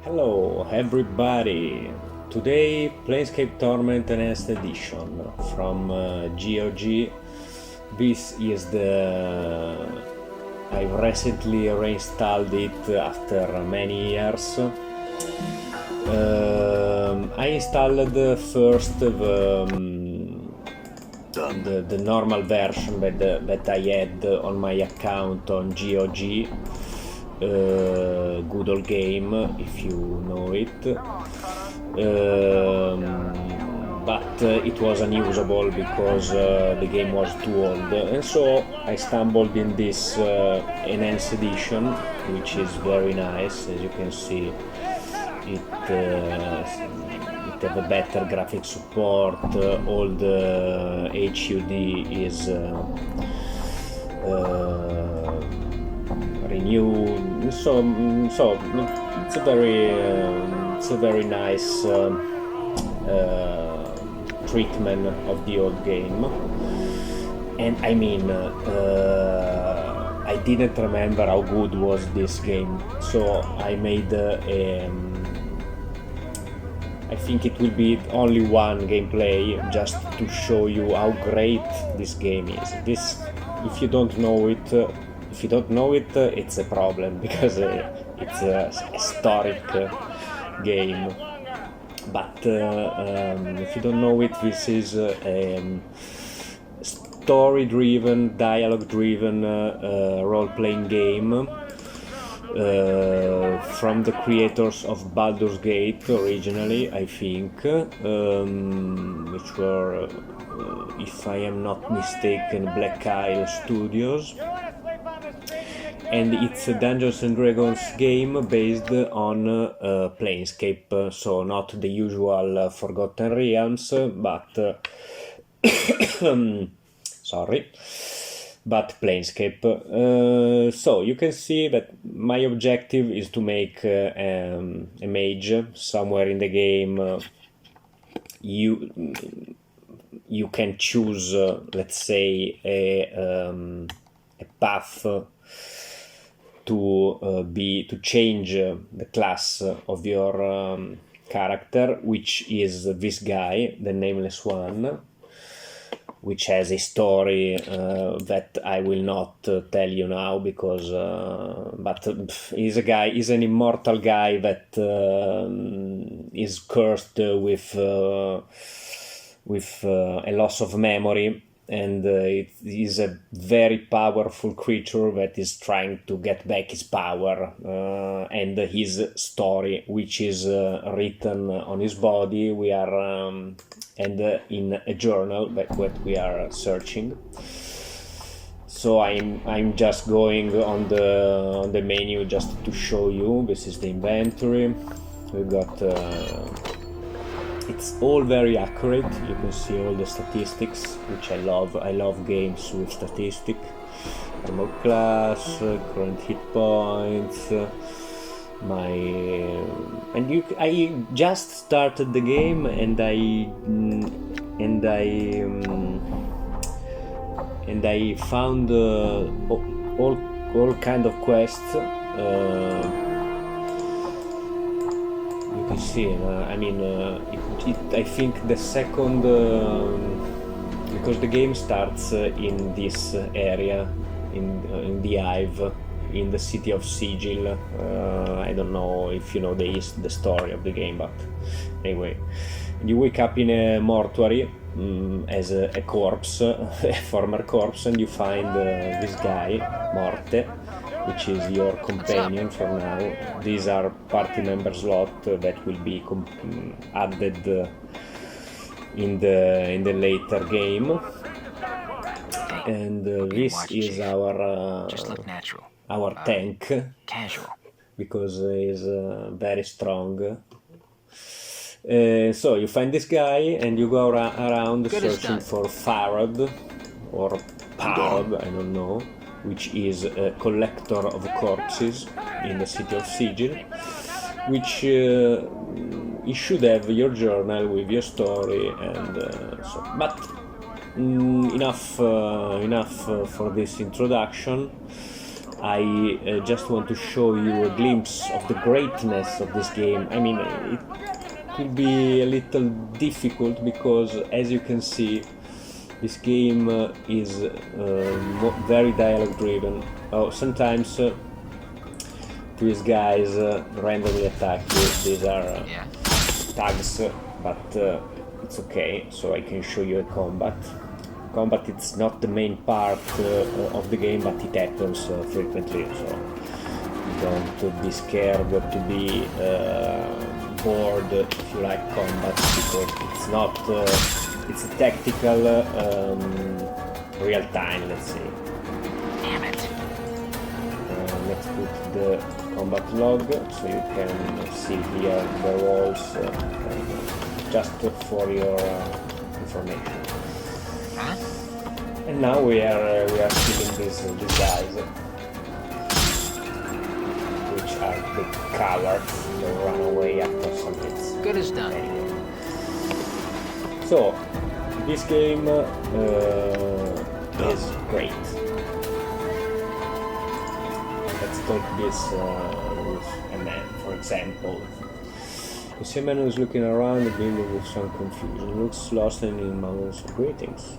Hello everybody! Today Planescape Torment Enhanced Edition from GOG. This is I recently reinstalled it after many years. I installed first the normal version that I had on my account on GOG. Good old game, if you know it, but it was unusable because the game was too old, and so I stumbled in this enhanced edition, which is very nice. As you can see, it have a better graphic support, all the HUD is renewed, so it's a very nice treatment of the old game. And I mean, I didn't remember how good was this game, so I made I think it will be only one gameplay just to show you how great this game is. If you don't know it, it's a problem, because it's a historic game. But if you don't know it, this is a story-driven, dialogue-driven role-playing game from the creators of Baldur's Gate originally, I think, which were, if I am not mistaken, Black Isle Studios. And it's a Dungeons and Dragons game based on Planescape, so not the usual Forgotten Realms, but but Planescape. So you can see that my objective is to make a mage. Somewhere in the game, you can choose, let's say, a path to change the class of your character, which is this guy, the Nameless One, which has a story that I will not tell you now, because but he's an immortal guy that is cursed with a loss of memory. And it is a very powerful creature that is trying to get back his power, and his story, which is written on his body. We are and in a journal that we are searching. So I'm just going on the menu just to show you. This is the inventory. We got. It's all very accurate. You can see all the statistics, which I love. I love games with statistics. Armor class, current hit points, I just started the game, and I found all kind of quests. You can see, I think the second, because the game starts in this area, in the Hive, in the city of Sigil. I don't know if you know the story of the game, but anyway, you wake up in a mortuary as a corpse, a former corpse, and you find this guy, Morte, which is your companion for now. These are party member slot that will be added in the later game. And this is our tank, because he's very strong. So you find this guy and you go around searching for Farad or Parad, I don't know, which is a collector of corpses in the city of Sigil, which you should have your journal with your story, and so. But enough for this introduction. I just want to show you a glimpse of the greatness of this game. I mean, it could be a little difficult because, as you can see, this game is very dialogue driven. Oh, sometimes these guys randomly attack you. These are tags, but it's okay, so I can show you a combat. Combat, it's not the main part of the game, but it happens frequently, so don't be scared to be bored if you like combat, because it's not it's a tactical real time, let's say. Damn it. Let's put the combat log so you can see here the rolls, just for your information. Huh? And now we are killing these guys, which are the cowards that run away after some hits. Good as done. Anyway. So this game is great. Let's take this with a man, for example. You see a man who's looking around the building with some confusion. Looks lost and in murmurs of greetings.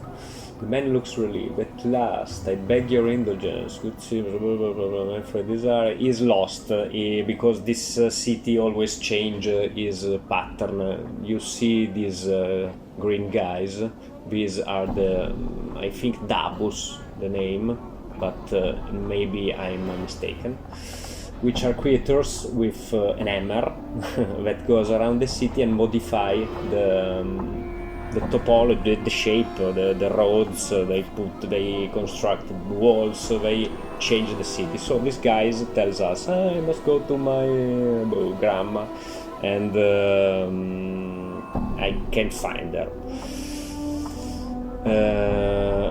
The man looks relieved. At last, I beg your indulgence. Good see, blah, blah, blah, blah. My friend is lost because this city always changes his pattern. You see these green guys. These are the, I think, Dabus, the name, but maybe I'm mistaken. Which are creators with an hammer that goes around the city and modify the topology, the shape, the roads. They construct walls. They change the city. So this guy tells us, I must go to my grandma, and I can't find her.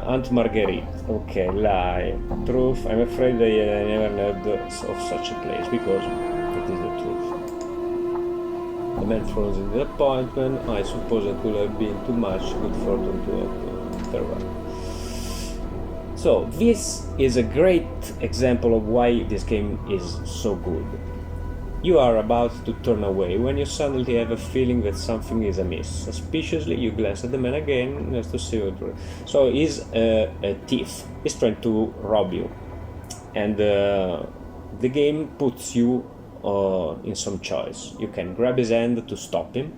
Aunt Marguerite. Okay, lie. Truth. I'm afraid I never heard of such a place, because it is the truth. The man throws in the appointment. I suppose it could have been too much good fortune to farewell. So this is a great example of why this game is so good. You are about to turn away when you suddenly have a feeling that something is amiss. Suspiciously, you glance at the man again just to see what. So he's a thief. He's trying to rob you, and the game puts you in some choice. You can grab his hand to stop him.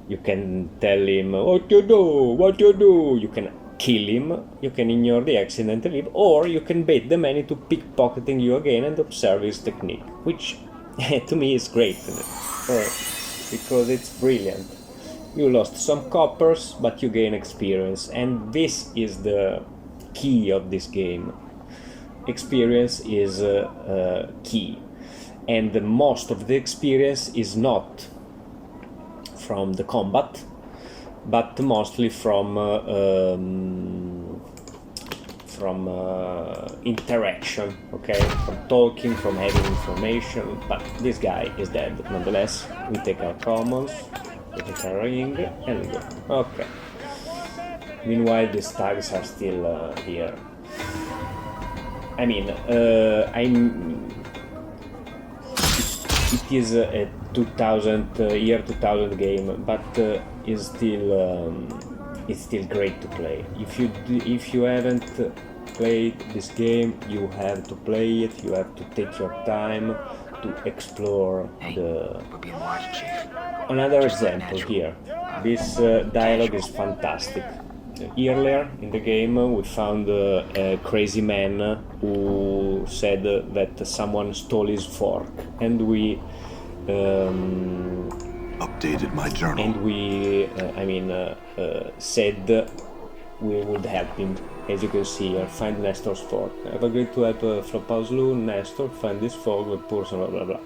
You can tell him what you do. You can kill him. You can ignore the accident and leave, or you can bait the man into pickpocketing you again and observe his technique, which to me is great, because it's brilliant. You lost some coppers, but you gain experience, and this is the key of this game. Experience is key, and most of the experience is not from the combat, but mostly from interaction, okay, from talking, from having information. But this guy is dead nonetheless. We take our commons, we take our ring, and we go. Okay. Meanwhile, these tags are still here. I mean, it is a 2000 game, but it's still great to play. If you haven't played this game, you have to play it. You have to take your time to explore the. Another example here. This dialogue is fantastic. Earlier in the game, we found a crazy man who said that someone stole his fork, and we updated my journal. And we, said we would help him. As you can see here, find Nestor's fork. I've agreed to help Flopazlu, Nestor, find this fork with person, blah blah blah.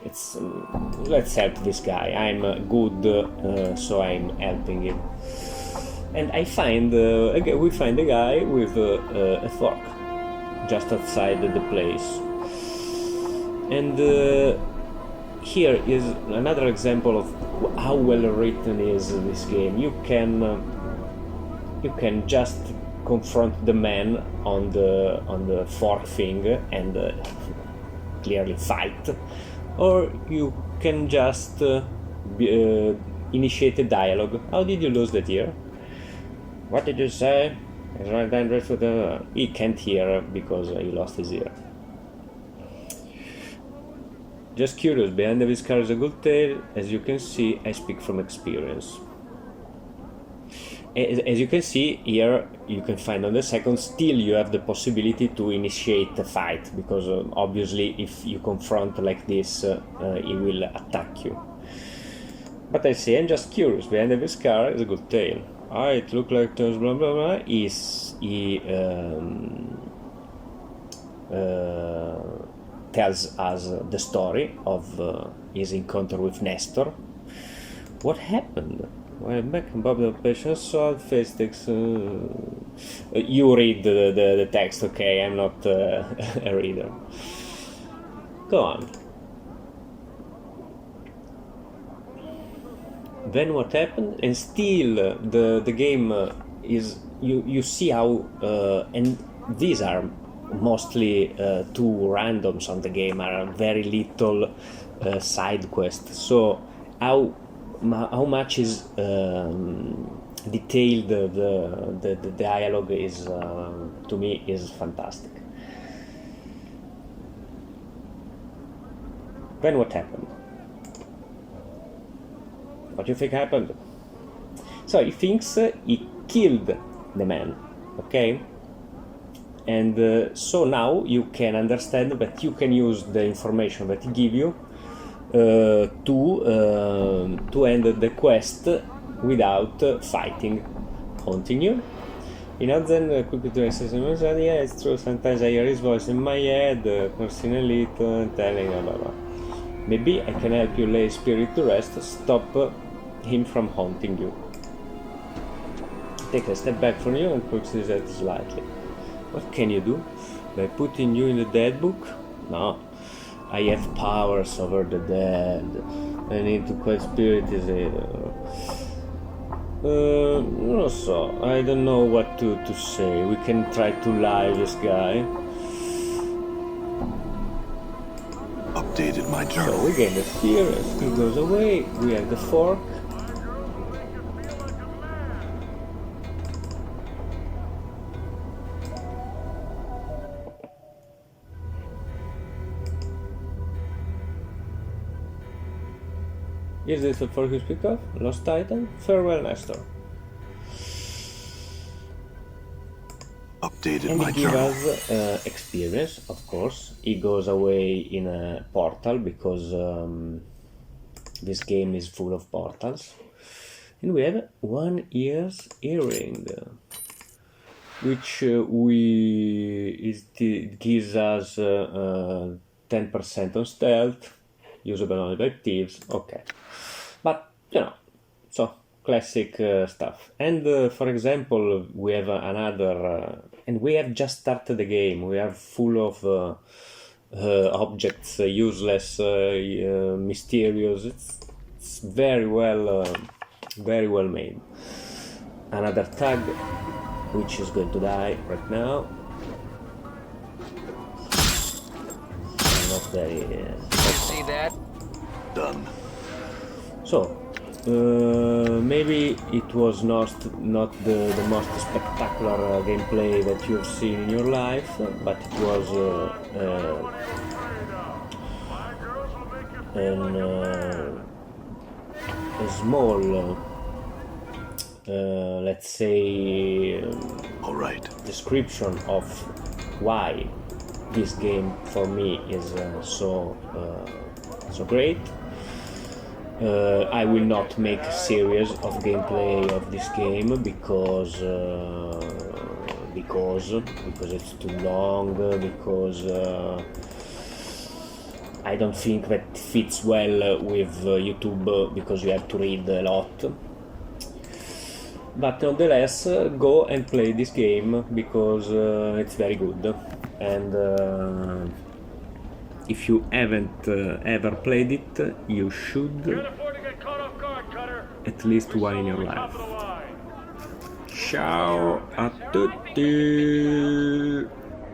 It's let's help this guy. I'm good, so I'm helping him. And we find a guy with a fork just outside the place. And here is another example of how well written is this game. You can just confront the man on the fork thing and clearly fight, or you can just initiate a dialogue. How did you lose that ear? What did you say? He can't hear because he lost his ear. Just curious, behind this car is a good tale. As you can see, I speak from experience. As you can see here, you can find on the second, still you have the possibility to initiate a fight, because obviously if you confront like this, he will attack you. But I say, I'm just curious, behind this car is a good tale. It looked like there's blah blah blah. He tells us the story of his encounter with Nestor. What happened? Well, back in Bob the patient saw face text. You read the text, okay? I'm not a reader. Go on. Then what happened? And still the game is you see how and these are mostly two randoms on the game, are very little side quests. So how much is detailed the dialogue is to me is fantastic. Then what happened? What do you think happened? So he thinks he killed the man, okay? And so now you can understand that you can use the information that he give you to end the quest without fighting. Continue. Then quickly to access him. Yeah, it's true. Sometimes I hear his voice in my head, cursing a little, telling blah blah blah. Maybe I can help you lay spirit to rest. Stop him from haunting you. Take a step back from you and push his head slightly. What can you do? By putting you in the dead book? No. I have powers over the dead. I need to quiet spirit is no so. I don't know what to say. We can try to lie this guy. Updated my journal. So we gain experience. He goes away. We have the fork. Is this the fork you speak of? Lost item? Farewell, Nestor. Updated And my he gives journal. us experience, of course. He goes away in a portal because this game is full of portals. And we have 1 year's earring, which it gives us 10% on stealth, usable only by thieves. Okay, but so classic stuff. And for example, we have another, and we have just started the game. We are full of objects, useless, mysterious. It's very well made. Another tag, which is going to die right now. Not very. See that? Done. So, maybe it was not the most spectacular gameplay that you've seen in your life, but it was a small, let's say, All right. description of why this game for me is so great. I will not make a series of gameplay of this game because it's too long, because I don't think that fits well with YouTube, because you have to read a lot. But nonetheless, go and play this game because it's very good. And if you haven't ever played it, you should at least one in your life. Ciao a tutti.